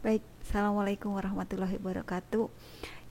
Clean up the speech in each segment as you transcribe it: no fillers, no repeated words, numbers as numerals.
Baik, Assalamualaikum warahmatullahi wabarakatuh.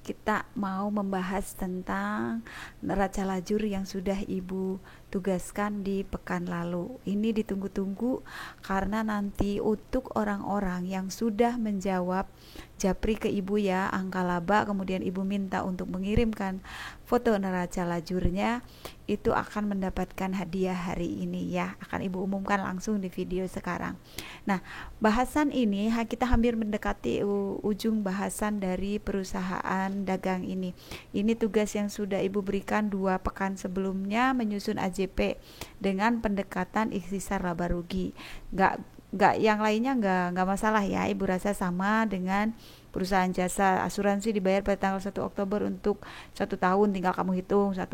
Kita mau membahas tentang neraca lajur yang sudah Ibu tugaskan di pekan lalu. Ini ditunggu-tunggu karena nanti untuk orang-orang yang sudah menjawab japri ke Ibu ya, angka laba, kemudian Ibu minta untuk mengirimkan foto neraca lajurnya, itu akan mendapatkan hadiah hari ini ya. Akan Ibu umumkan langsung di video sekarang. Nah, bahasan ini kita hampir mendekati ujung bahasan dari perusahaan dagang ini. Ini tugas yang sudah Ibu berikan 2 pekan sebelumnya, menyusun AJP dengan pendekatan ikhtisar laba rugi. Nggak yang lainnya nggak masalah ya, Ibu rasa sama dengan perusahaan jasa asuransi dibayar pada tanggal 1 Oktober untuk 1 tahun, tinggal kamu hitung 1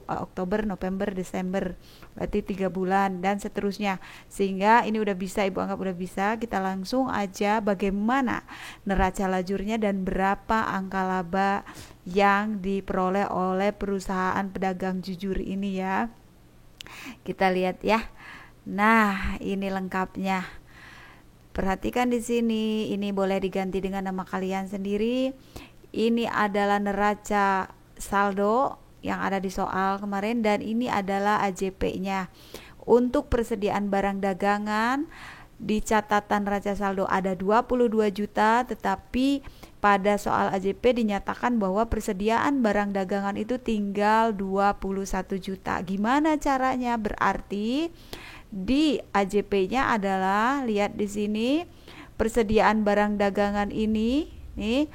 Oktober, November, Desember, berarti 3 bulan dan seterusnya. Sehingga ini udah bisa, Ibu anggap udah bisa. Kita langsung aja bagaimana neraca lajurnya dan berapa angka laba yang diperoleh oleh perusahaan pedagang jujur ini ya. Kita lihat ya. Nah, ini lengkapnya. Perhatikan di sini, ini boleh diganti dengan nama kalian sendiri. Ini adalah neraca saldo yang ada di soal kemarin dan ini adalah AJP-nya. Untuk persediaan barang dagangan di catatan neraca saldo ada 22 juta, tetapi pada soal AJP dinyatakan bahwa persediaan barang dagangan itu tinggal 21 juta. Gimana caranya? Berarti di AJP-nya adalah, lihat di sini, persediaan barang dagangan ini nih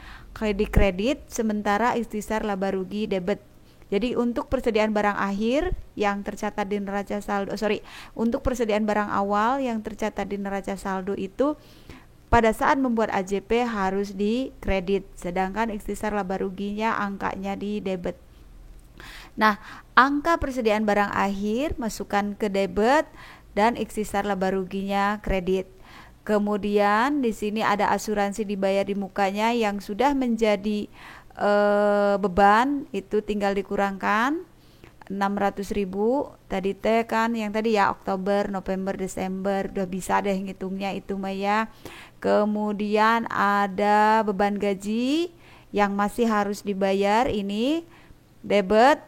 kredit, sementara ikhtisar laba rugi debit. Jadi untuk persediaan barang akhir yang tercatat di neraca saldo, untuk persediaan barang awal yang tercatat di neraca saldo itu pada saat membuat AJP harus di kredit, sedangkan ikhtisar laba ruginya angkanya di debit. Nah, angka persediaan barang akhir masukkan ke debit dan ikhtisar laba ruginya kredit. Kemudian di sini ada asuransi dibayar di mukanya yang sudah menjadi beban, itu tinggal dikurangkan 600.000 tadi kan yang tadi ya, Oktober, November, Desember, udah bisa deh ngitungnya itu Maya. Kemudian ada beban gaji yang masih harus dibayar, ini debit,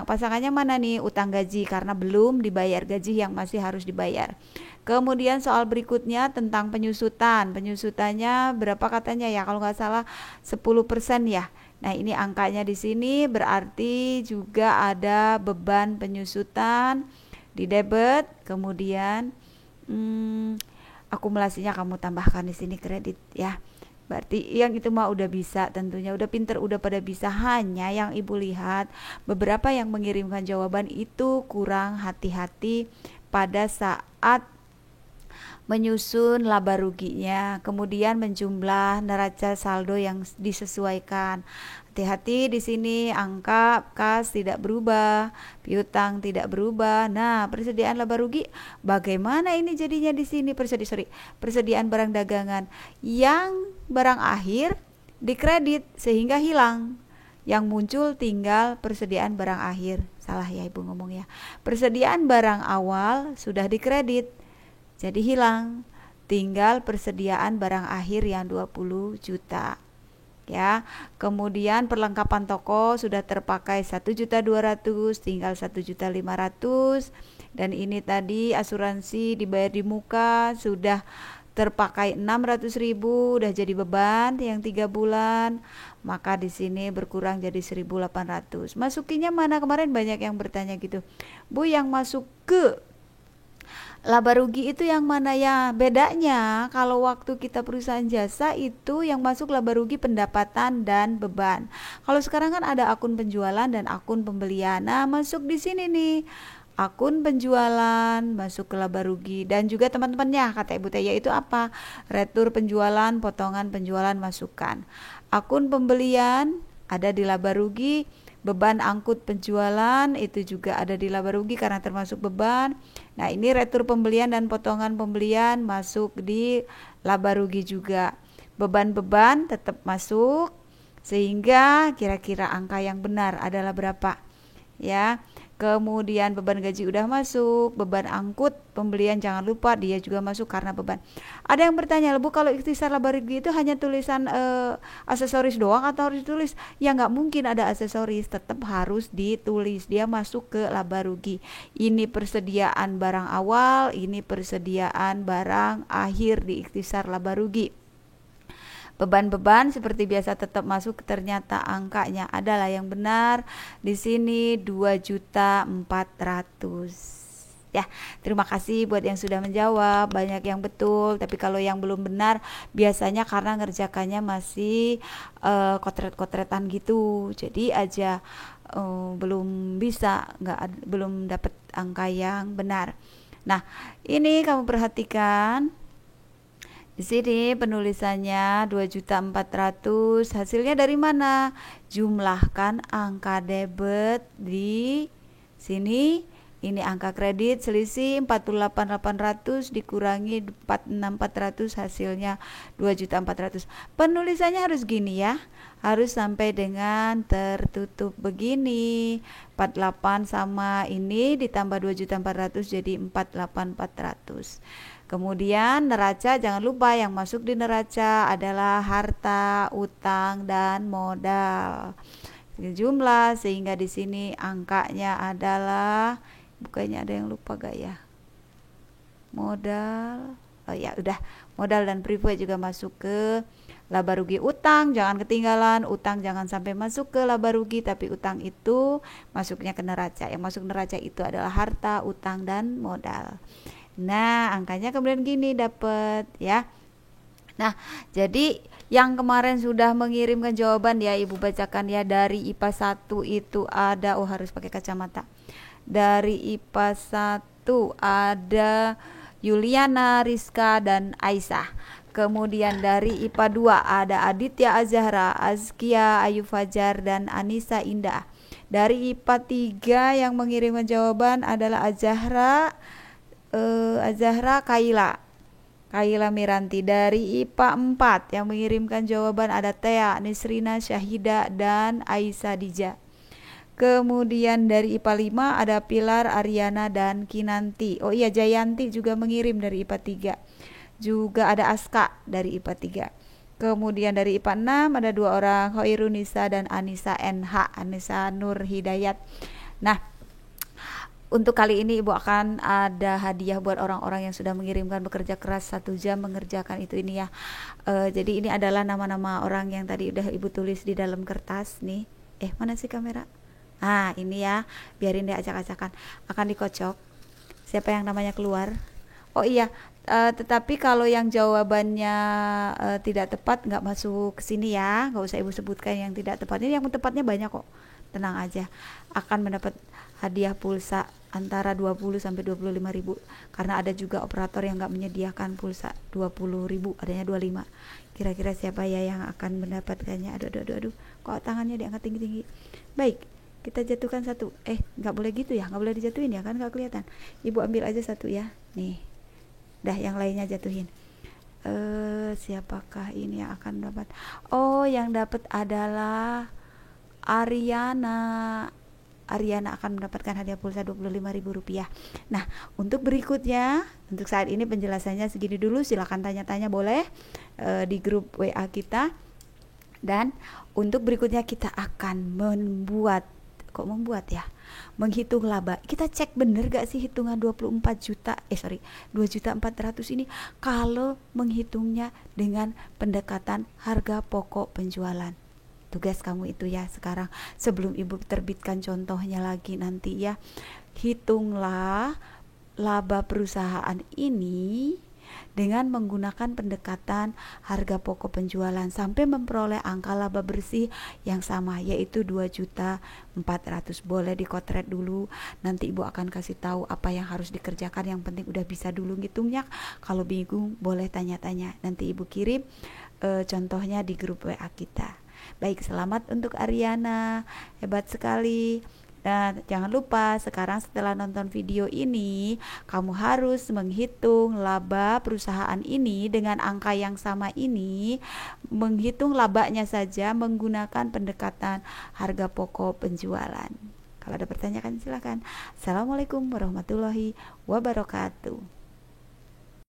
pasangannya mana nih? Utang gaji, karena belum dibayar gaji yang masih harus dibayar. Kemudian soal berikutnya tentang penyusutannya berapa katanya ya, kalau nggak salah 10% ya. Nah, ini angkanya di sini berarti juga ada beban penyusutan di debit. Kemudian akumulasinya kamu tambahkan di sini kredit ya. Berarti yang itu mah udah bisa, tentunya udah pinter, udah pada bisa. Hanya yang Ibu lihat beberapa yang mengirimkan jawaban itu kurang hati-hati pada saat menyusun laba ruginya, kemudian menjumlah neraca saldo yang disesuaikan. Hati-hati di sini, angka kas tidak berubah, piutang tidak berubah. Nah, persediaan laba rugi bagaimana ini jadinya di sini? Persediaan barang dagangan yang barang akhir dikredit sehingga hilang. Yang muncul tinggal persediaan barang akhir. Salah ya Ibu ngomong ya. Persediaan barang awal sudah dikredit, jadi hilang, tinggal persediaan barang akhir yang 20 juta ya. Kemudian perlengkapan toko sudah terpakai 1.200.000, tinggal 1.500.000. Dan ini tadi asuransi dibayar di muka sudah terpakai 600.000, udah jadi beban yang 3 bulan, maka di sini berkurang jadi 1.800. Masukinya mana? Kemarin banyak yang bertanya gitu, Bu, yang masuk ke laba rugi itu yang mana ya? Bedanya kalau waktu kita perusahaan jasa itu yang masuk laba rugi pendapatan dan beban. Kalau sekarang kan ada akun penjualan dan akun pembelian. Nah, masuk di sini nih. Akun penjualan masuk ke laba rugi, dan juga teman-temannya kata Ibu Teya itu apa? Retur penjualan, potongan penjualan masukkan. Akun pembelian ada di laba rugi. Beban angkut penjualan itu juga ada di laba rugi karena termasuk beban. Nah, ini retur pembelian dan potongan pembelian masuk di laba rugi juga. Beban-beban tetap masuk, sehingga kira-kira angka yang benar adalah berapa? Ya. Kemudian beban gaji udah masuk, beban angkut pembelian jangan lupa dia juga masuk karena beban. Ada yang bertanya, Bu, kalau ikhtisar laba rugi itu hanya tulisan aksesoris doang atau harus ditulis? Ya nggak mungkin ada aksesoris, tetap harus ditulis. Dia masuk ke laba rugi. Ini persediaan barang awal, ini persediaan barang akhir di ikhtisar laba rugi. Beban-beban seperti biasa tetap masuk, ternyata angkanya adalah yang benar di sini 2.400.000. Ya, terima kasih buat yang sudah menjawab, banyak yang betul, tapi kalau yang belum benar biasanya karena ngerjakannya masih kotret-kotretan gitu. Jadi aja belum bisa, belum dapat angka yang benar. Nah, ini kamu perhatikan. Di sini penulisannya 2.400.000, hasilnya dari mana? Jumlahkan angka debit di sini. Ini angka kredit, selisih 48.800 dikurangi 46.400, hasilnya 2.400.000. Penulisannya harus gini ya. Harus sampai dengan tertutup begini. 48 sama ini ditambah 2.400.000 jadi 48.400. Kemudian neraca, jangan lupa yang masuk di neraca adalah harta, utang, dan modal. Jumlah sehingga di sini angkanya adalah, bukannya ada yang lupa gak ya? Modal. Oh ya udah, modal dan prepaid juga masuk ke laba rugi. Utang jangan ketinggalan, utang jangan sampai masuk ke laba rugi, tapi utang itu masuknya ke neraca. Yang masuk neraca itu adalah harta, utang, dan modal. Nah, angkanya kemudian gini dapat ya. Nah, jadi yang kemarin sudah mengirimkan jawaban ya, Ibu bacakan ya. Dari IPA 1 itu ada, harus pakai kacamata. Dari IPA 1 ada Yuliana, Rizka, dan Aisyah. Kemudian dari IPA 2 ada Aditya Azahra, Azkia, Ayu Fajar, dan Anissa Indah. Dari IPA 3 yang mengirimkan jawaban adalah Azahra Kaila Miranti. Dari IPA 4 yang mengirimkan jawaban ada Tea, Nisrina, Syahida, dan Aisyah Dija. Kemudian dari IPA 5 ada Pilar, Ariana, dan Kinanti. Oh iya, Jayanti juga mengirim dari IPA 3. Juga ada Aska dari IPA 3. Kemudian dari IPA 6 ada 2 orang, Hoirunisa dan Anissa NH, Anissa Nur Hidayat. Nah, untuk kali ini Ibu akan ada hadiah buat orang-orang yang sudah mengirimkan bekerja keras 1 jam mengerjakan ini ya. Jadi ini adalah nama-nama orang yang tadi udah Ibu tulis di dalam kertas nih. Mana sih kamera? Ini ya, biarin deh acak-acakan. Akan dikocok. Siapa yang namanya keluar? Oh iya, tetapi kalau yang jawabannya tidak tepat nggak masuk ke sini ya. Nggak usah Ibu sebutkan yang tidak tepat. Ini yang tepatnya banyak kok. Tenang aja. Akan mendapat hadiah pulsa antara 20 sampai 25.000, karena ada juga operator yang nggak menyediakan pulsa 20.000, adanya 25. Kira-kira siapa ya yang akan mendapatkannya? Aduh, kok tangannya diangkat tinggi-tinggi. Baik, kita jatuhkan 1. Nggak boleh gitu ya, nggak boleh dijatuhin ya, kan nggak kelihatan. Ibu ambil aja 1 ya, nih. Dah, yang lainnya jatuhin. Siapakah ini yang akan dapat? Yang dapat adalah Ariana akan mendapatkan hadiah pulsa Rp25.000. Nah, untuk berikutnya, untuk saat ini penjelasannya segini dulu. Silakan tanya-tanya boleh di grup WA kita. Dan untuk berikutnya kita akan menghitung laba. Kita cek bener gak sih hitungan 2.400.000 ini kalau menghitungnya dengan pendekatan harga pokok penjualan. Tugas kamu itu ya sekarang, sebelum Ibu terbitkan contohnya lagi nanti ya, hitunglah laba perusahaan ini dengan menggunakan pendekatan harga pokok penjualan sampai memperoleh angka laba bersih yang sama, yaitu 2.400.000. Boleh dikotret dulu, nanti Ibu akan kasih tahu apa yang harus dikerjakan. Yang penting udah bisa dulu ngitungnya. Kalau bingung boleh tanya-tanya, nanti Ibu kirim contohnya di grup WA kita. Baik, selamat untuk Ariana, hebat sekali. Dan jangan lupa sekarang setelah nonton video ini, kamu harus menghitung laba perusahaan ini dengan angka yang sama ini. Menghitung labanya saja menggunakan pendekatan harga pokok penjualan. Kalau ada pertanyaan silakan. Assalamualaikum warahmatullahi wabarakatuh.